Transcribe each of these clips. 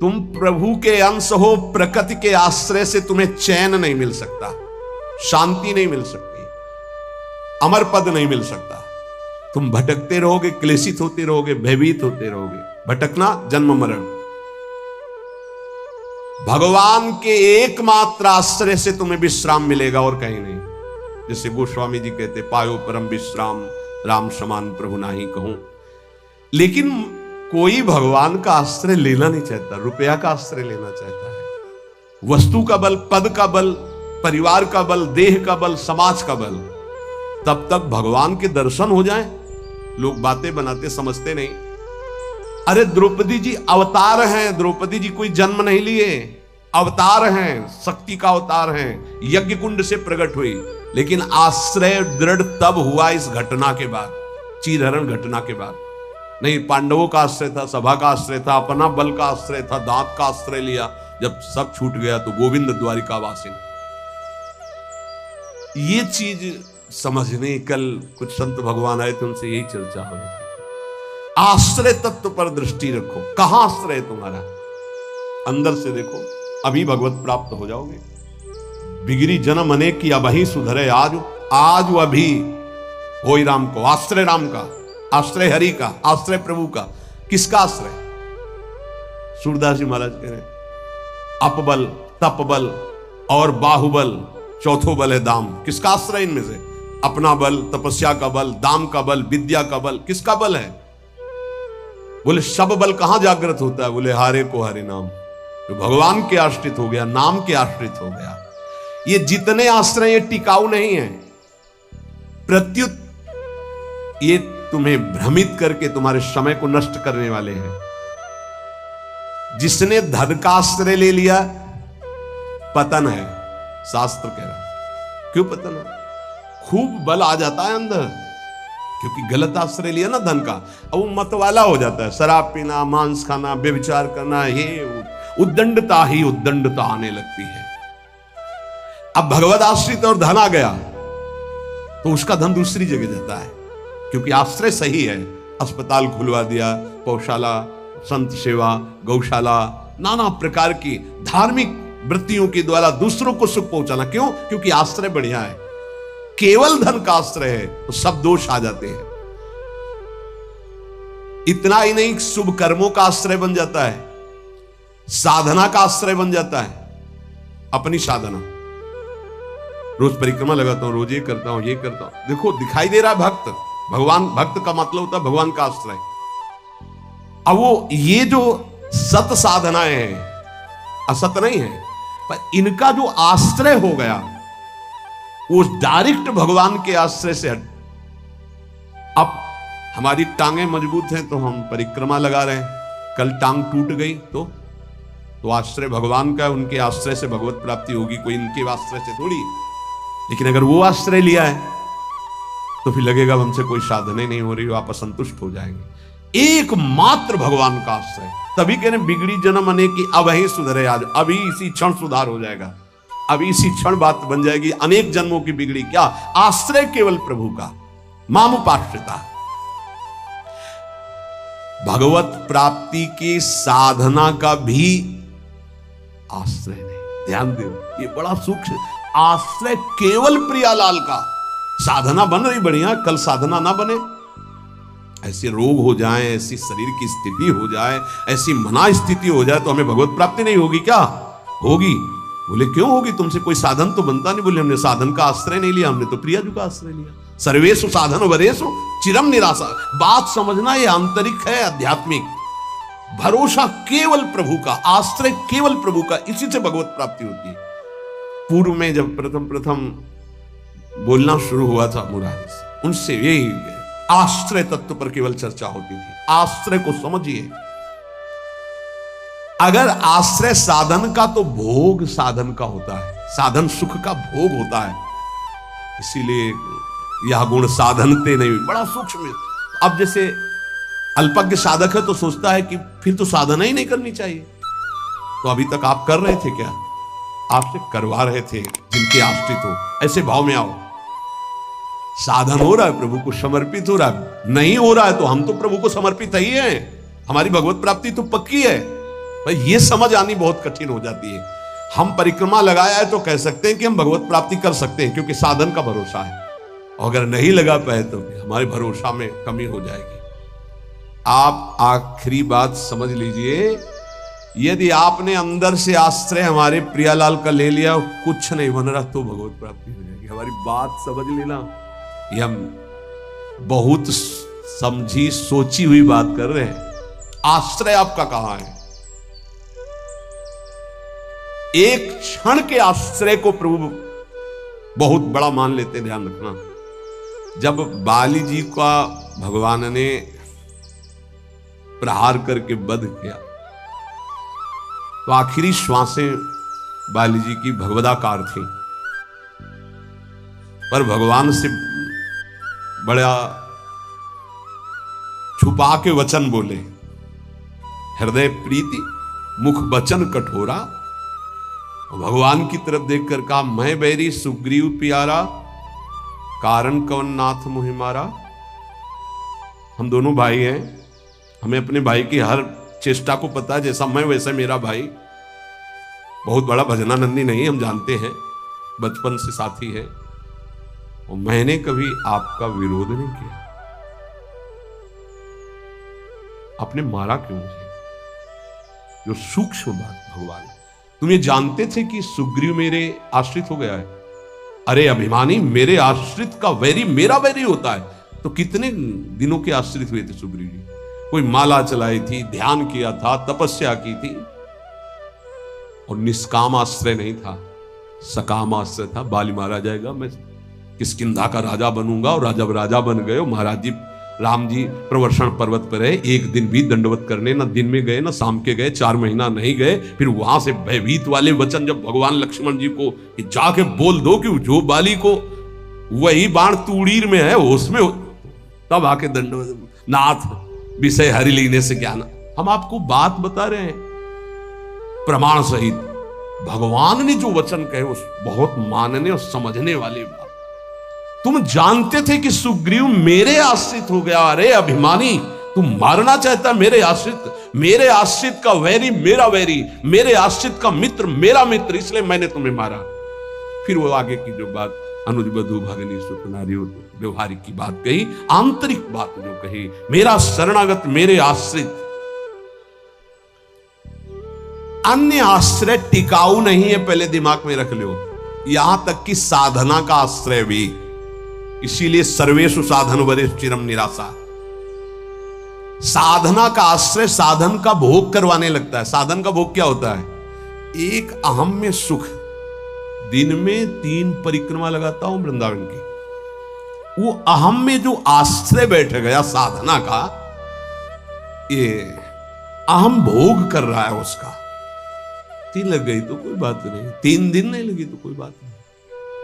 तुम प्रभु के अंश हो, प्रकृति के आश्रय से तुम्हें चैन नहीं मिल सकता, शांति नहीं मिल सकती, अमर पद नहीं मिल सकता। तुम भटकते रहोगे, क्लेशित होते रहोगे, भयभीत होते रहोगे। भटकना जन्म मरण। भगवान के एकमात्र आश्रय से तुम्हें विश्राम मिलेगा और कहीं नहीं। जैसे गोस्वामी जी कहते, पायो परम विश्राम, राम समान प्रभु नाही कहूं। लेकिन कोई भगवान का आश्रय लेना नहीं चाहता, रुपया का आश्रय लेना चाहता है। वस्तु का बल, पद का बल, परिवार का बल, देह का बल, समाज का बल। तब तक भगवान के दर्शन हो जाएं, लोग बातें बनाते समझते नहीं। अरे द्रौपदी जी अवतार हैं, द्रौपदी जी कोई जन्म नहीं लिए, अवतार हैं, शक्ति का अवतार हैं, यज्ञ कुंड से प्रकट हुई। लेकिन आश्रय दृढ़ तब हुआ इस घटना के बाद, चीरहरण घटना के बाद। नहीं, पांडवों का आश्रय था, सभा का आश्रय था, अपना बल का आश्रय था, दांत का आश्रय लिया। जब सब छूट गया तो गोविंद द्वारिकावासिन। ये चीज समझने, कल कुछ संत भगवान आए थे, उनसे यही चर्चा हो रही थी। आश्रय तत्व पर दृष्टि रखो। कहां आश्रय है तुम्हारा? अंदर से देखो, अभी भगवत प्राप्त हो जाओगे। बिगड़ी जन्म अनेक की अब ही सुधरे आज, आज अभी होई राम को। आश्रय राम का, आश्रय हरि का, आश्रय प्रभु का। किसका आश्रय? सूरदास जी महाराज कह रहे अपबल, तपबल और बाहुबल, चौथो बल है दाम। किसका आश्रय इनमें से? अपना बल, तपस्या का बल, दाम का बल, विद्या का बल। किसका बल है? बोले सब बल कहां जागृत होता है? बोले हारे को हरि नाम। जो भगवान के आश्रित हो गया, नाम के आश्रित हो गया। ये जितने आश्रय ये टिकाऊ नहीं है, प्रत्युत ये तुम्हें भ्रमित करके तुम्हारे समय को नष्ट करने वाले हैं। जिसने धन का आश्रय ले लिया, पतन है, शास्त्र कह रहा। क्यों पतन है? खूब बल आ जाता है अंदर, क्योंकि गलत आश्रय लिया ना धन का। अब वो मतवाला हो जाता है, शराब पीना, मांस खाना, व्यभिचार करना, ये उद्दंडता ही उद्दंडता आने लगती है। अब भगवत आश्रित और धन आ गया तो उसका धन दूसरी जगह जाता है, क्योंकि आश्रय सही है। अस्पताल खुलवा दिया, पौशाला, संत सेवा, गौशाला, नाना प्रकार की धार्मिक वृत्तियों के द्वारा दूसरों को सुख पहुंचाना। क्यों? क्योंकि आश्रय बढ़िया है। केवल धन का आश्रय है तो सब दोष आ जाते हैं। इतना ही नहीं, शुभ कर्मों का आश्रय बन जाता है, साधना का आश्रय बन जाता है। अपनी साधना, रोज परिक्रमा लगाता हूं, रोज ये करता हूं, ये करता हूं। देखो दिखाई दे रहा है भक्त। भगवान, भक्त का मतलब होता है भगवान का आश्रय। अब वो ये जो सत साधनाएं हैं, असत नहीं है, पर इनका जो आश्रय हो गया वो डायरेक्ट भगवान के आश्रय से हट। अब हमारी टांगें मजबूत हैं तो हम परिक्रमा लगा रहे हैं, कल टांग टूट गई तो आश्रय भगवान का है, उनके आश्रय से भगवत प्राप्ति होगी, कोई इनके आश्रय से थोड़ी। लेकिन अगर वो आश्रय लिया है तो फिर लगेगा हमसे कोई साधना नहीं हो रही, आप असंतुष्ट हो जाएंगे। एकमात्र भगवान का आश्रय। तभी कह रहे बिगड़ी जन्म अनेक की अब ही सुधरे आज। अभी इसी क्षण सुधार हो जाएगा, अभी इसी क्षण बात बन जाएगी। अनेक जन्मों की बिगड़ी क्या? आश्रय केवल प्रभु का, मामुपाश्रिता। भगवत प्राप्ति की साधना का भी आश्रय नहीं। ध्यान दो, ये बड़ा सूक्ष्म। आश्रय केवल प्रियालाल का। साधना बन रही बढ़िया, कल साधना ना बने, ऐसे रोग हो जाए, ऐसी शरीर की स्थिति हो जाए, ऐसी मना स्थिति हो जाए तो हमें भगवत प्राप्ति नहीं होगी क्या? होगी। बोले क्यों होगी? तुमसे कोई साधन तो बनता नहीं। बोले हमने साधन का आश्रय नहीं लिया, हमने तो प्रियाजू का आश्रय लिया। सर्वेषु साधन वरेषु चिरम निराशा। बात समझना, ये आंतरिक है, आध्यात्मिक। भरोसा केवल प्रभु का, आश्रय केवल प्रभु का, इसी से भगवत प्राप्ति होती है। पूर्व में जब प्रथम बोलना शुरू हुआ था मुरारी से, उनसे यही आश्रय तत्व पर केवल चर्चा होती थी। आश्रय को समझिए। अगर आश्रय साधन का, तो भोग साधन का होता है, साधन सुख का भोग होता है। इसीलिए यह गुण साधनते नहीं, बड़ा सूक्ष्म। अब जैसे अल्पज्ञ साधक है तो सोचता है कि फिर तो साधना ही नहीं करनी चाहिए। तो अभी तक आप कर रहे थे क्या? आपसे करवा रहे थे जिनके आश्रित हो। ऐसे भाव में आओ। साधन हो रहा है, प्रभु को समर्पित हो रहा है। नहीं हो रहा है तो हम तो प्रभु को समर्पित ही हैं। हमारी भगवत प्राप्ति तो पक्की है। भाई ये समझ आनी बहुत कठिन हो जाती है। हम परिक्रमा लगाया है तो कह सकते हैं कि हम भगवत प्राप्ति कर सकते हैं, क्योंकि साधन का भरोसा है। और अगर नहीं लगा पाए तो हमारे भरोसा में कमी हो जाएगी। आप आखिरी बात समझ लीजिए, यदि आपने अंदर से आश्रय हमारे प्रियालाल का ले लिया और कुछ नहीं बन रहा तो भगवत प्राप्ति हो जाएगी। हमारी बात समझ लेना, ये हम बहुत समझी सोची हुई बात कर रहे हैं। आश्रय आपका कहां है? एक क्षण के आश्रय को प्रभु बहुत बड़ा मान लेते, ध्यान रखना। जब बाली जी का भगवान ने प्रहार करके वध किया तो आखिरी श्वासें बाली जी की भगवदाकार थी, पर भगवान से बड़ा छुपा के वचन बोले, हृदय प्रीति मुख वचन कठोरा। भगवान की तरफ देखकर कहा, मैं बैरी सुग्रीव प्यारा, कारण कवन नाथ मुहि मारा। हम दोनों भाई हैं, हमें अपने भाई की हर चेष्टा को पता है, जैसा मैं वैसा मेरा भाई। बहुत बड़ा भजनानंदी नहीं, हम जानते हैं, बचपन से साथी है, और मैंने कभी आपका विरोध नहीं किया। आपने मारा क्यों मुझे? जो सूक्ष्म बात भगवान, तुम ये जानते थे कि सुग्रीव मेरे आश्रित हो गया है? अरे अभिमानी, मेरे आश्रित का वैरी मेरा वैरी होता है। तो कितने दिनों के आश्रित हुए थे सुग्रीव जी? कोई माला चलाई थी, ध्यान किया था, तपस्या की थी, और निष्काम आश्रय नहीं था, सकाम आश्रय था। बाली मारा जाएगा, मैं किष्किंधा का राजा बनूंगा। और राजा बन गए। महाराज जी, राम जी प्रवर्षण पर्वत पर है, एक दिन भी दंडवत करने ना दिन में गए ना शाम के गए, 4 महीना नहीं गए। फिर वहां से भयभीत वाले वचन जब भगवान लक्ष्मण जी को कि जाके बोल दो कि जो बाली को वही बाण तूड़ीर में है उसमें, तब आके दंडवत, नाथ विषय हरि लीने से ज्ञान। हम आपको बात बता रहे हैं प्रमाण सहित। भगवान ने जो वचन कहे उस बहुत मानने और समझने वाली बात। तुम जानते थे कि सुग्रीव मेरे आश्रित हो गया। अरे अभिमानी, तुम मारना चाहता मेरे आश्रित का वैरी मेरा वैरी, मेरे आश्रित का मित्र मेरा मित्र, इसलिए मैंने तुम्हें मारा। फिर वो आगे की जो बात अनुज बधु भगनी सुत नारी व्यवहारिक की बात कही, आंतरिक बात जो कही, मेरा शरणागत मेरे आश्रित। अन्य आश्रय टिकाऊ नहीं है, पहले दिमाग में रख लो। यहां तक कि साधना का आश्रय भी। इसीलिए सर्वेषु साधन वरिष्ठ चिरम निराशा। साधना का आश्रय साधन का भोग करवाने लगता है। साधन का भोग क्या होता है? एक अहम में सुख। दिन में 3 परिक्रमा लगाता हूं वृंदावन की, वो अहम में जो आश्रय बैठ गया साधना का, ये अहम भोग कर रहा है उसका। 3 लग गई तो कोई बात नहीं, 3 दिन नहीं लगी तो कोई बात नहीं,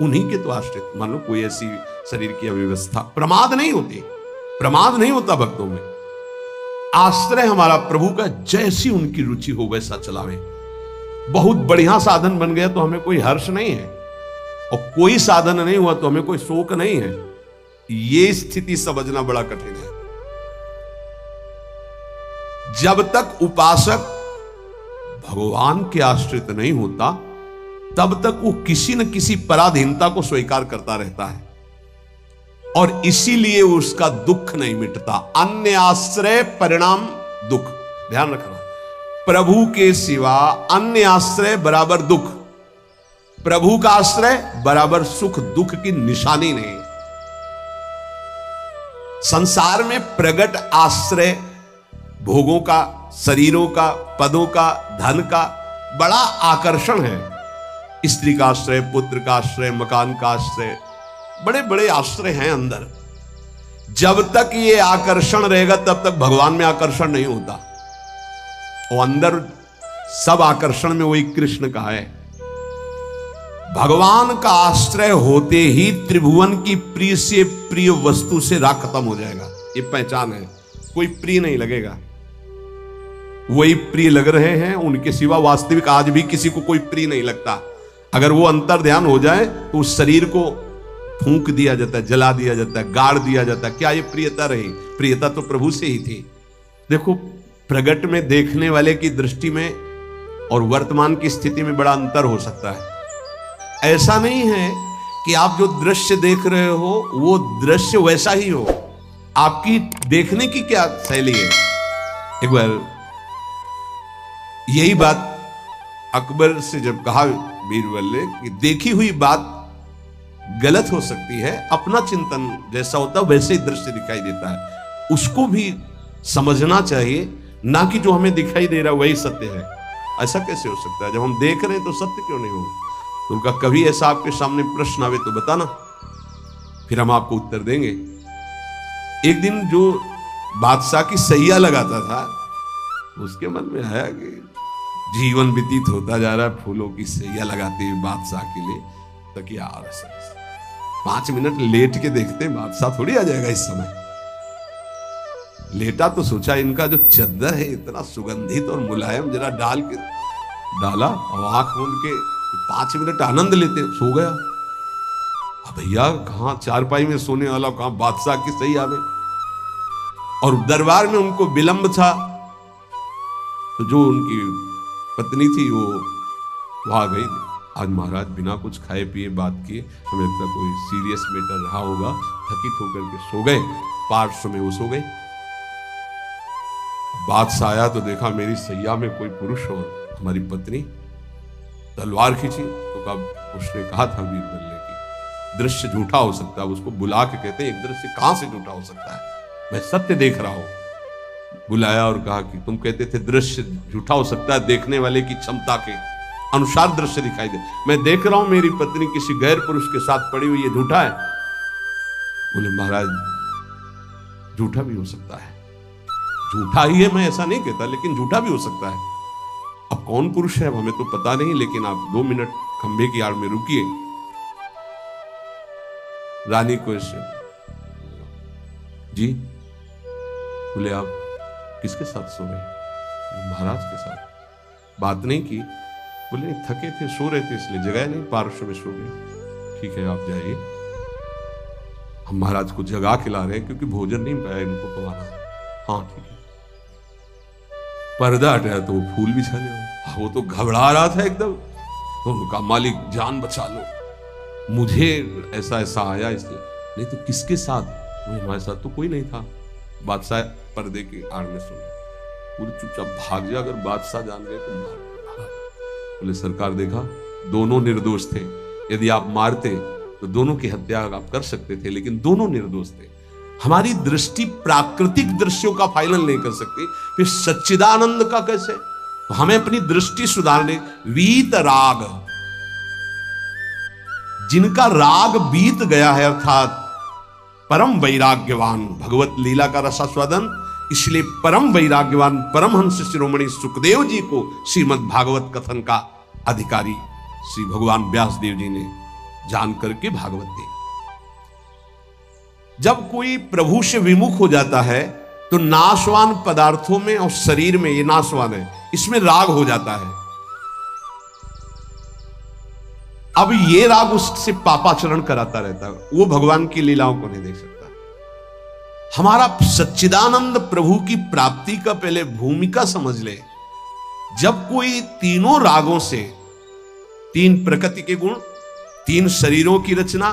उन्हीं के तो आश्रित। मान लो कोई ऐसी शरीर की अव्यवस्था, प्रमाद नहीं होती, प्रमाद नहीं होता भक्तों में। आश्रय हमारा प्रभु का, जैसी उनकी रुचि हो वैसा चलावे। बहुत बढ़िया साधन बन गया तो हमें कोई हर्ष नहीं है, और कोई साधन नहीं हुआ तो हमें कोई शोक नहीं है। ये स्थिति समझना बड़ा कठिन है। जब तक उपासक भगवान के आश्रित नहीं होता तब तक वो किसी न किसी पराधीनता को स्वीकार करता रहता है, और इसीलिए उसका दुख नहीं मिटता। अन्य आश्रय परिणाम दुख। ध्यान रखना, प्रभु के सिवा अन्य आश्रय बराबर दुख, प्रभु का आश्रय बराबर सुख। दुख की निशानी नहीं। संसार में प्रगट आश्रय भोगों का, शरीरों का, पदों का, धन का बड़ा आकर्षण है। स्त्री का आश्रय, पुत्र का आश्रय, मकान का आश्रय, बड़े बड़े आश्रय हैं अंदर। जब तक ये आकर्षण रहेगा तब तक भगवान में आकर्षण नहीं होता। और अंदर सब आकर्षण में वही कृष्ण का है। भगवान का आश्रय होते ही त्रिभुवन की प्रिय से प्रिय वस्तु से राग खत्म हो जाएगा। ये पहचान है। कोई प्रिय नहीं लगेगा, वही प्रिय लग रहे हैं, उनके सिवा वास्तविक आज भी किसी को कोई प्रिय नहीं लगता। अगर वो अंतर ध्यान हो जाए तो उस शरीर को फूंक दिया जाता है, जला दिया जाता है, गाड़ दिया जाता है। क्या ये प्रियता रही? प्रियता तो प्रभु से ही थी। देखो, प्रगट में देखने वाले की दृष्टि में और वर्तमान की स्थिति में बड़ा अंतर हो सकता है। ऐसा नहीं है कि आप जो दृश्य देख रहे हो वो दृश्य वैसा ही हो, आपकी देखने की क्या शैली है। एक बार यही बात अकबर से जब कहा बीरबल ने कि देखी हुई बात गलत हो सकती है, अपना चिंतन जैसा होता है वैसे ही दृश्य दिखाई देता है, उसको भी समझना चाहिए, ना कि जो हमें दिखाई दे रहा है वही सत्य है। ऐसा कैसे हो सकता है? जब हम देख रहे हैं तो सत्य क्यों नहीं हो? तो उनका कभी ऐसा आपके सामने प्रश्न आवे तो बताना, फिर हम आपको उत्तर देंगे। एक दिन जो बादशाह की सैया लगाता था, उसके मन में आया कि जीवन व्यतीत होता जा रहा है फूलों की सैया लगाते हुए बादशाह के लिए, तकिया आ रहा 5 मिनट लेट के देखते बादशाह थोड़ी आ जाएगा इस समय। लेटा तो सोचा इनका जो चद्दर है इतना सुगंधित और मुलायम, जरा डाल के डाला और आंख मूंद के 5 मिनट आनंद लेते, सो गया। अब भैया कहां चारपाई में सोने वाला, कहां बादशाह की सैया में। और दरबार में उनको विलंब था, तो जो उनकी पत्नी थी वो वहां गई। आज महाराज बिना कुछ खाए पिए बात किए, हमें लगता कोई सीरियस मैटर रहा होगा, थकित होकर के सो गए, पार्श्व में वो सो गए। बादशाह आया तो देखा मेरी सैया में कोई पुरुष और हमारी पत्नी, तलवार खींची तो उसने कहा था बीरबल ने कि दृश्य झूठा हो सकता है। उसको बुला के कहते हैं एक दृश्य कहां से झूठा हो सकता है, मैं सत्य देख रहा हूं। बुलाया और कहा कि तुम कहते थे दृश्य झूठा हो सकता है, देखने वाले की क्षमता के अनुसार दृश्य दिखाई दे, मैं देख रहा हूं मेरी पत्नी किसी गैर पुरुष के साथ पड़ी हुई, ये झूठा है? बोले महाराज झूठा भी हो सकता है, झूठा ही है, मैं ऐसा नहीं कहता, लेकिन झूठा भी हो सकता है। अब कौन पुरुष है हमें तो पता नहीं, लेकिन आप 2 मिनट खंभे की आड़ में रुकिए। रानी को जी बोले आप किसके साथ सो गए? महाराज के साथ। बात नहीं की? बोले थके थे, सो रहे थे इसलिए, जगह नहीं, पार्श्व में सो गए। ठीक है आप जाइए, हम महाराज को जगा खिला रहे हैं क्योंकि भोजन नहीं पाया इनको पवाना। हाँ ठीक है। पर्दा हटाया तो वो फूल बिछाने हो, वो तो घबरा रहा था एकदम, तो उनका मालिक जान बचा लो, मुझे ऐसा ऐसा आया इसलिए। नहीं तो किसके साथ? हमारे साथ तो कोई नहीं था। बादशाह पर्दे की आड़ में सुने, पूरे चुपचाप भाग जा, अगर बादशाह जान गए तो मार। बोले सरकार देखा दोनों निर्दोष थे, यदि आप मारते तो दोनों की हत्या आप कर सकते थे, लेकिन दोनों निर्दोष थे। हमारी दृष्टि प्राकृतिक दृश्यों का फाइनल नहीं कर सकती, फिर सच्चिदानंद का कैसे? तो हमें अपनी दृष्टि सुधारने, वीत राग, जिनका राग बीत गया है, अर्थात परम वैराग्यवान, भगवत लीला का रसास्वादन, इसलिए परम वैराग्यवान परमहंस शिरोमणि सुखदेव जी को श्रीमद् भागवत कथन का अधिकारी श्री भगवान व्यासदेव जी ने जान करके भागवत दी। जब कोई प्रभु से विमुख हो जाता है तो नाशवान पदार्थों में और शरीर में, ये नाशवान है, इसमें राग हो जाता है। अब ये राग उससे पापाचरण कराता रहता है, वो भगवान की लीलाओं को नहीं देख सकता। हमारा सच्चिदानंद प्रभु की प्राप्ति का पहले भूमिका समझ ले। जब कोई तीनों रागों से, 3 प्रकृति के गुण, 3 शरीरों की रचना,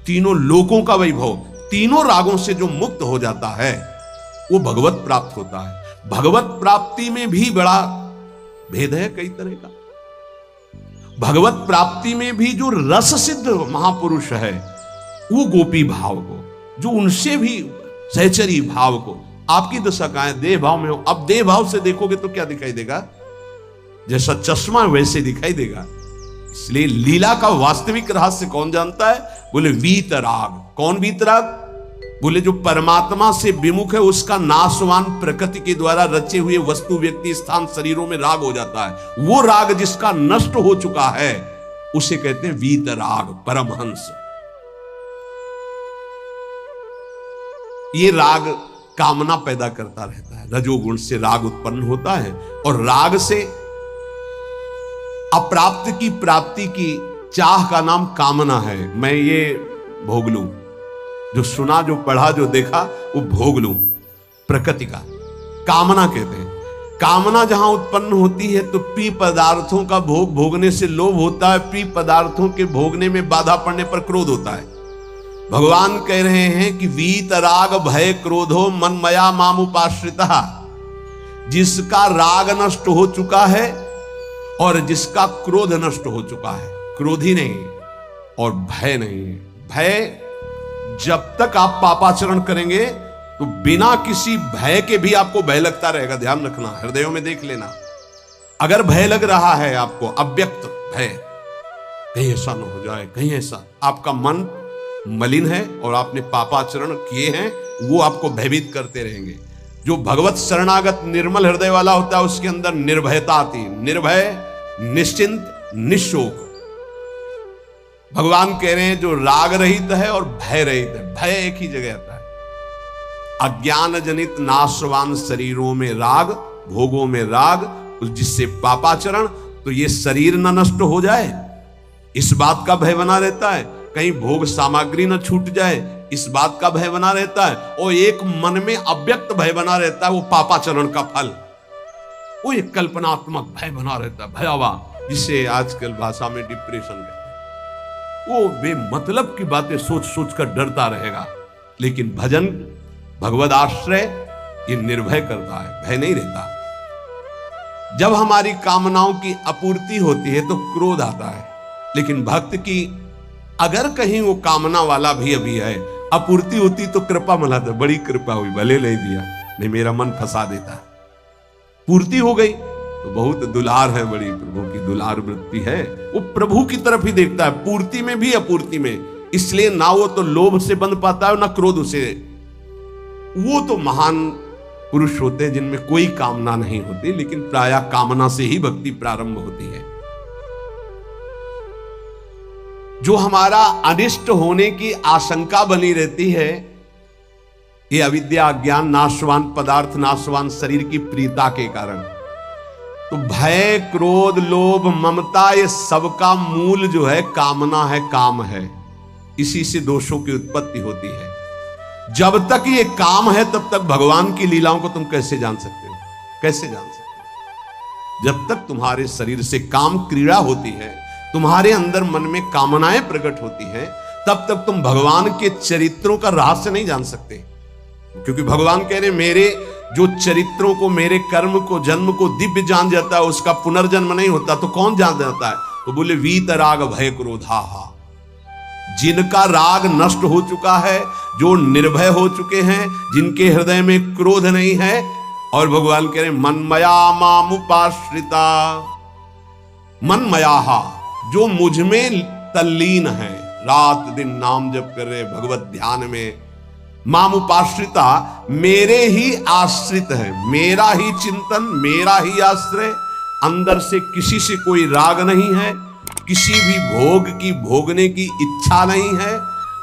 तीनों लोकों का वैभव, तीनों रागों से जो मुक्त हो जाता है वो भगवत प्राप्त होता है। भगवत प्राप्ति में भी बड़ा भेद है कई तरह का। भगवत प्राप्ति में भी जो रस सिद्ध महापुरुष है वो गोपी भाव को, जो उनसे भी सहचरी भाव को, आपकी दशा कहां है? देह भाव में हो। अब देह भाव से देखोगे तो क्या दिखाई देगा? जैसा चश्मा वैसे दिखाई देगा। इसलिए लीला का वास्तविक रहस्य कौन जानता है? बोले वीतराग। कौन वीतराग? बोले जो परमात्मा से विमुख है, उसका नाशवान प्रकृति के द्वारा रचे हुए वस्तु, व्यक्ति, स्थान, शरीरों में राग हो जाता है। वो राग जिसका नष्ट हो चुका है उसे कहते हैं वीतराग, परमहंस। ये राग कामना पैदा करता रहता है, रजोगुण से राग उत्पन्न होता है, और राग से अप्राप्त की प्राप्ति की चाह का नाम कामना है। मैं ये भोग लूं, जो सुना, जो पढ़ा, जो देखा वो भोग लूं, प्रकृति का कामना कहते हैं। कामना जहां उत्पन्न होती है तो प्रिय पदार्थों का भोग भोगने से लोभ होता है, प्रिय पदार्थों के भोगने में बाधा पड़ने पर क्रोध होता है। भगवान कह रहे हैं कि वीत राग भय क्रोधो मन मया मामुपाश्रिता, जिसका राग नष्ट हो चुका है और जिसका क्रोध नष्ट हो चुका है, क्रोधी नहीं और भय नहीं है। भय, जब तक आप पापाचरण करेंगे तो बिना किसी भय के भी आपको भय लगता रहेगा। ध्यान रखना, हृदयों में देख लेना। अगर भय लग रहा है आपको, अव्यक्त भय, कहीं ऐसा न हो जाए, कहीं ऐसा, आपका मन मलिन है और आपने पापाचरण किए हैं, वो आपको भयभीत करते रहेंगे। जो भगवत शरणागत निर्मल हृदय वाला होता है उसके अंदर निर्भयता आती है, निर्भय, निश्चिंत, निशोक। भगवान कह रहे हैं जो राग रहित है और भय रहित है। भय एक ही जगह आता है। अज्ञान जनित नाशवान शरीरों में राग, भोगों में राग, जिससे पापाचरण, तो ये शरीर न नष्ट हो जाए, इस बात का भय बना रहता है। कहीं भोग सामग्री न छूट जाए, इस बात का भय बना रहता है। और एक मन में अव्यक्त भय बना रहता है, वो पापाचरण का फल, वो एक कल्पनात्मक भय बना रहता है, भयावह, जिसे आजकल भाषा में डिप्रेशन कहते हैं। वो बेमतलब की बातें सोच सोच कर डरता रहेगा। लेकिन भजन, भगवद आश्रय, ये निर्भय करता है, भय नहीं रहता। जब हमारी कामनाओं की आपूर्ति होती है तो क्रोध आता है, लेकिन भक्त की अगर कहीं वो कामना वाला भी अभी है, आपूर्ति होती तो कृपा मनाता, बड़ी कृपा हुई, भले नहीं दिया, नहीं मेरा मन फंसा देता। पूर्ति हो गई तो बहुत दुलार है, बड़ी प्रभु की दुलार वृत्ति है, वो प्रभु की तरफ ही देखता है, पूर्ति में भी अपूर्ति में। इसलिए ना वो तो लोभ से बंध पाता है ना क्रोध से। वो तो महान पुरुष होते हैं जिनमें कोई कामना नहीं होती, लेकिन प्रायः कामना से ही भक्ति प्रारंभ होती है। जो हमारा अनिष्ट होने की आशंका बनी रहती है, ये अविद्या, अज्ञान, नाशवान पदार्थ, नाशवान शरीर की प्रियता के कारण। तो भय, क्रोध, लोभ, ममता, ये सबका मूल जो है कामना है, काम है। इसी से दोषों की उत्पत्ति होती है। जब तक ये काम है तब तक भगवान की लीलाओं को तुम कैसे जान सकते हो? कैसे जान सकते हो? जब तक तुम्हारे शरीर से काम क्रीड़ा होती है, तुम्हारे अंदर मन में कामनाएं प्रकट होती हैं, तब तक तुम भगवान के चरित्रों का रहस्य नहीं जान सकते। क्योंकि भगवान कह रहे मेरे जो चरित्रों को, मेरे कर्म को, जन्म को दिव्य जान जाता है, उसका पुनर्जन्म नहीं होता, तो कौन जान जाता है? तो बोले वीत राग भय क्रोधा, जिनका राग नष्ट हो चुका है, जो निर्भय हो चुके हैं, जिनके हृदय में क्रोध नहीं है। और भगवान कह रहे मनमया मामुपाश्रिता, मनमया, जो मुझ में तल्लीन है, रात दिन नाम जप कर रहे, भगवत ध्यान में, मामुपाश्रिता, मेरे ही आश्रित है, मेरा ही चिंतन, मेरा ही आश्रय, अंदर से किसी से कोई राग नहीं है, किसी भी भोग की भोगने की इच्छा नहीं है।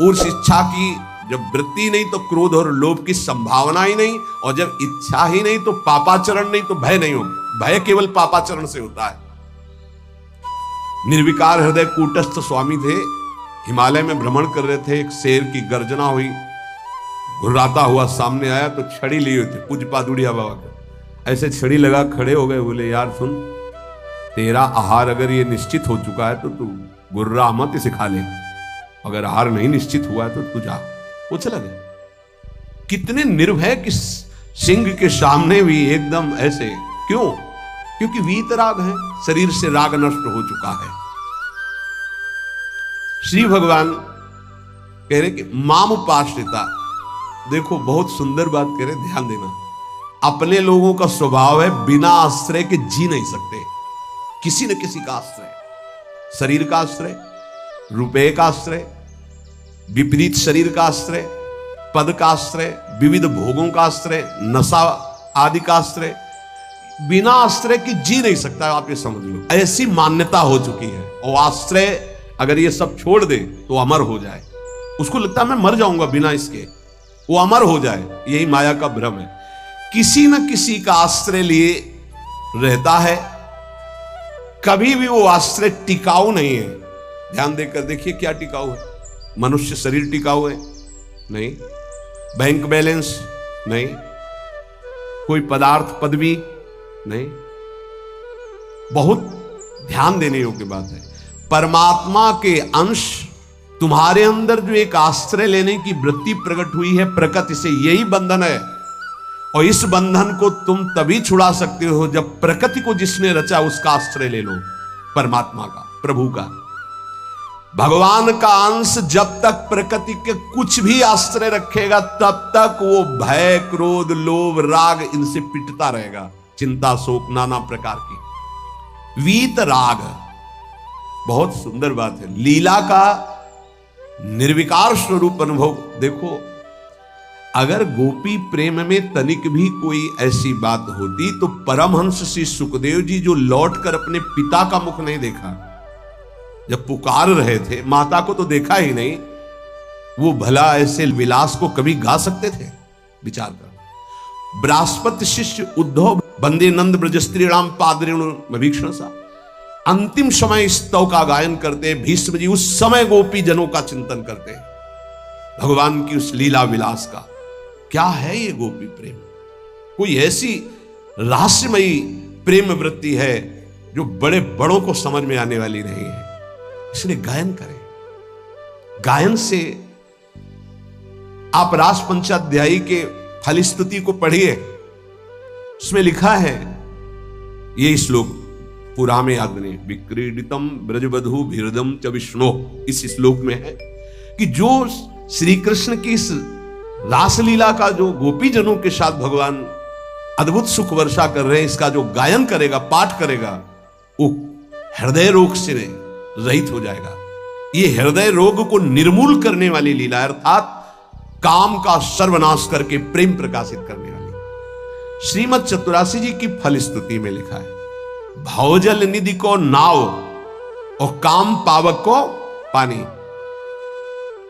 उस इच्छा की जब वृत्ति नहीं तो क्रोध और लोभ की संभावना ही नहीं, और जब इच्छा ही नहीं तो पापाचरण नहीं, तो भय नहीं होगा। भय केवल पापाचरण से होता है। निर्विकार हृदय कूटस्थ स्वामी थे, हिमालय में भ्रमण कर रहे थे, एक शेर की गर्जना हुई, घुर्राता हुआ सामने आया तो छड़ी ली हुई थी, पूज्य पादुड़िया बाबा का, ऐसे छड़ी लगा खड़े हो गए। बोले यार सुन, तेरा आहार अगर ये निश्चित हो चुका है तो तू गुर्रा मत, इसे खा ले, अगर आहार नहीं निश्चित हुआ है तो तू जा। वो चला गया। कितने निर्भय कि सिंह के सामने भी एकदम ऐसे, क्यों? क्योंकि वीतराग है, शरीर से राग नष्ट हो चुका है। श्री भगवान कह रहे कि मामुपाश्रिता, देखो बहुत सुंदर बात कह रहे, ध्यान देना। अपने लोगों का स्वभाव है बिना आश्रय के जी नहीं सकते, किसी न किसी का आश्रय, शरीर का आश्रय, रुपए का आश्रय, विपरीत शरीर का आश्रय, पद का आश्रय, विविध भोगों का आश्रय, नशा आदि का आश्रय, बिना आश्रय की जी नहीं सकता। आप ये समझ लो, ऐसी मान्यता हो चुकी है। और आश्रय अगर ये सब छोड़ दे तो अमर हो जाए, उसको लगता है मैं मर जाऊंगा बिना इसके, वो अमर हो जाए। यही माया का भ्रम है। किसी न किसी का आश्रय लिए रहता है, कभी भी वो आश्रय टिकाऊ नहीं है। ध्यान देकर देखिए क्या टिकाऊ है? मनुष्य शरीर टिकाऊ है? नहीं। Bank balance? नहीं। कोई पदार्थ, पदवी? नहीं, बहुत ध्यान देने योग्य बात है। परमात्मा के अंश तुम्हारे अंदर जो एक आश्रय लेने की वृत्ति प्रकट हुई है प्रकृति से, यही बंधन है। और इस बंधन को तुम तभी छुड़ा सकते हो जब प्रकृति को जिसने रचा उसका आश्रय ले लो, परमात्मा का, प्रभु का। भगवान का अंश जब तक प्रकृति के कुछ भी आश्रय रखेगा तब तक वो भय, क्रोध, लोभ, राग इनसे पिटता रहेगा, चिंता, शोक, नाना प्रकार की। वीत राग, बहुत सुंदर बात है। लीला का निर्विकार स्वरूप अनुभव देखो। अगर गोपी प्रेम में तनिक भी कोई ऐसी बात होती तो परमहंस श्री सुखदेव जी जो लौटकर अपने पिता का मुख नहीं देखा, जब पुकार रहे थे, माता को तो देखा ही नहीं, वो भला ऐसे विलास को कभी गा सकते थे? विचार कर। बृहस्पति शिष्य उद्धव बंदे नंद ब्रज स्त्रीणाम पादरेणु भीक्षण सा, अंतिम समय स्तव का गायन करते। भीष्म जी उस समय गोपी जनों का चिंतन करते, भगवान की उस लीला विलास का। क्या है ये गोपी प्रेम? कोई ऐसी रहस्यमयी प्रेम वृत्ति है जो बड़े बड़ों को समझ में आने वाली नहीं है। इसलिए गायन करें। गायन से आप रास पंचाध्यायी के फलस्तुति को पढ़िए, उसमें लिखा है ये श्लोक पुरा में याद नहीं, विक्रीडितम ब्रजवधु भीरदम च विष्णु, इस श्लोक में है कि जो श्री कृष्ण की इस रासलीला का जो गोपी जनों के साथ भगवान अद्भुत सुख वर्षा कर रहे हैं, इसका जो गायन करेगा, पाठ करेगा, वो हृदय रोग से रहित हो जाएगा। ये हृदय रोग को निर्मूल करने वाली लीला, अर्थात काम का सर्वनाश करके प्रेम प्रकाशित करने वाली। श्रीमद चतुरासी जी की फलस्तुति में लिखा है, भवजल निधि को नाव और काम पावक को पानी।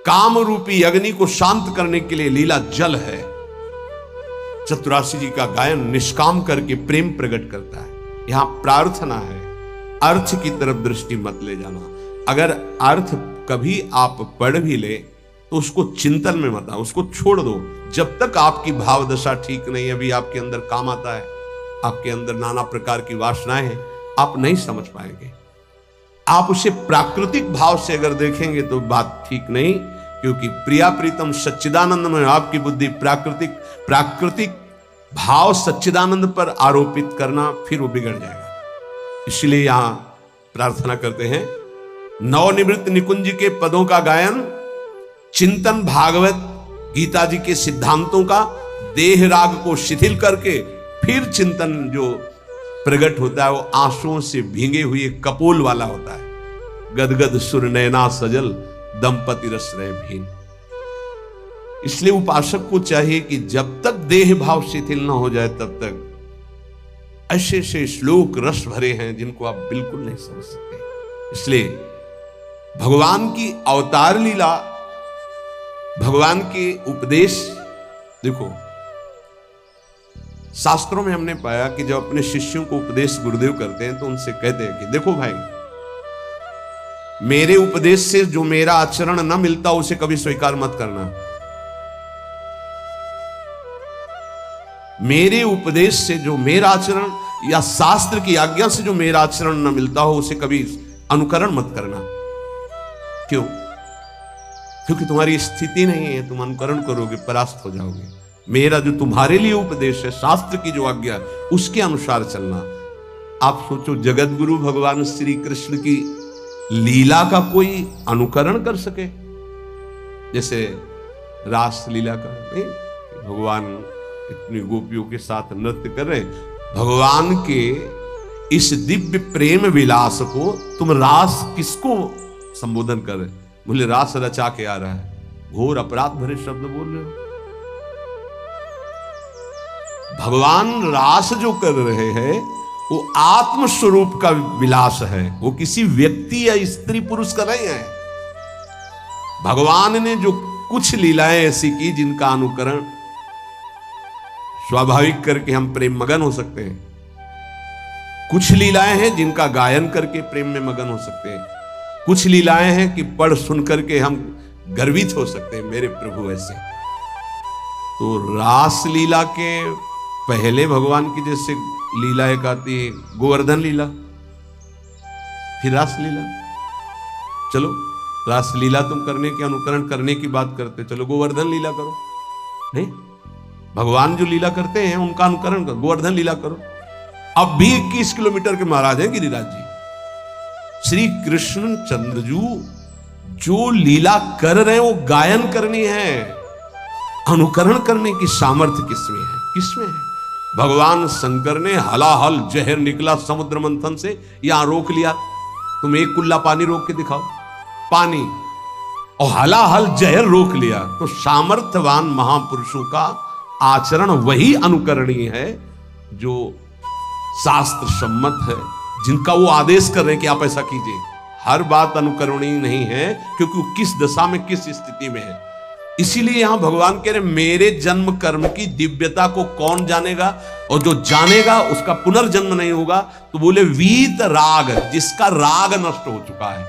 काम रूपी अग्नि को शांत करने के लिए लीला जल है। चतुरासी जी का गायन निष्काम करके प्रेम प्रकट करता है। यहां प्रार्थना है, अर्थ की तरफ दृष्टि मत ले जाना। अगर अर्थ कभी आप पढ़ भी ले तो उसको चिंतन में मत आओ, उसको छोड़ दो। जब तक आपकी भाव दशा ठीक नहीं, अभी आपके अंदर काम आता है, आपके अंदर नाना प्रकार की वासनाएं हैं, आप नहीं समझ पाएंगे। आप उसे प्राकृतिक भाव से अगर देखेंगे तो बात ठीक नहीं, क्योंकि प्रिया प्रीतम सच्चिदानंद में आपकी बुद्धि प्राकृतिक भाव सच्चिदानंद पर आरोपित करना, फिर वो बिगड़ जाएगा। इसलिए यहां प्रार्थना करते हैं, नवनिवृत्त निकुंज के पदों का गायन, चिंतन भागवत गीता जी के सिद्धांतों का, देह राग को शिथिल करके फिर चिंतन जो प्रकट होता है वो आंसुओं से भींगे हुए कपोल वाला होता है। गदगद सुर नैना सजल दंपति रस रहे भीन। इसलिए उपासक को चाहिए कि जब तक देह भाव शिथिल न हो जाए तब तक ऐसे ऐसे श्लोक रस भरे हैं जिनको आप बिल्कुल नहीं समझ सकते। इसलिए भगवान की अवतार लीला, भगवान के उपदेश, देखो शास्त्रों में हमने पाया कि जब अपने शिष्यों को उपदेश गुरुदेव करते हैं तो उनसे कहते हैं कि देखो भाई, मेरे उपदेश से जो मेरा आचरण न मिलता उसे कभी स्वीकार मत करना। मेरे उपदेश से जो मेरा आचरण या शास्त्र की आज्ञा से जो मेरा आचरण न मिलता हो उसे कभी अनुकरण मत करना। क्यों? क्योंकि तुम्हारी स्थिति नहीं है, तुम अनुकरण करोगे परास्त हो जाओगे। मेरा जो तुम्हारे लिए उपदेश है, शास्त्र की जो आज्ञा, उसके अनुसार चलना। आप सोचो, जगत गुरु भगवान श्री कृष्ण की लीला का कोई अनुकरण कर सके? जैसे रास लीला का नहीं, भगवान इतनी गोपियों के साथ नृत्य कर रहे, भगवान के इस दिव्य प्रेम विलास को तुम रास किसको संबोधन कर रहे? बोले रास रचा के आ रहा है। घोर अपराध भरे शब्द बोल रहे हो। भगवान रास जो कर रहे हैं वो आत्म स्वरूप का विलास है, वो किसी व्यक्ति या स्त्री पुरुष का नहीं है। भगवान ने जो कुछ लीलाएं ऐसी की जिनका अनुकरण स्वाभाविक करके हम प्रेम मगन हो सकते हैं, कुछ लीलाएं हैं जिनका गायन करके प्रेम में मगन हो सकते हैं, कुछ लीलाएं हैं कि पढ़ सुन करके हम गर्वित हो सकते हैं, मेरे प्रभु ऐसे। तो रास लीला के पहले भगवान की जैसे लीला एक आती है, गोवर्धन लीला, फिर रास लीला। चलो रास लीला तुम करने के अनुकरण करने की बात करते, चलो गोवर्धन लीला करो। नहीं, भगवान जो लीला करते हैं उनका अनुकरण करो, गोवर्धन लीला करो। अब भी 21 किलोमीटर के महाराज हैं गिरिराज जी। श्री कृष्ण चंद्रजू जो लीला कर रहे हैं वो गायन करनी है, अनुकरण करने की सामर्थ्य किसमें है? किसमें है? भगवान शंकर ने हलाहल जहर निकला समुद्र मंथन से, यहां रोक लिया, तुम एक कुल्ला पानी रोक के दिखाओ, पानी और हलाहल जहर रोक लिया। तो सामर्थ्यवान महापुरुषों का आचरण वही अनुकरणीय है जो शास्त्र सम्मत है, जिनका वो आदेश कर रहे हैं कि आप ऐसा कीजिए। हर बात अनुकरणीय नहीं है, क्योंकि वो किस दशा में किस स्थिति में है। इसीलिए यहां भगवान कह रहे मेरे जन्म कर्म की दिव्यता को कौन जानेगा, और जो जानेगा उसका पुनर्जन्म नहीं होगा। तो बोले वीत राग, जिसका राग नष्ट हो चुका है,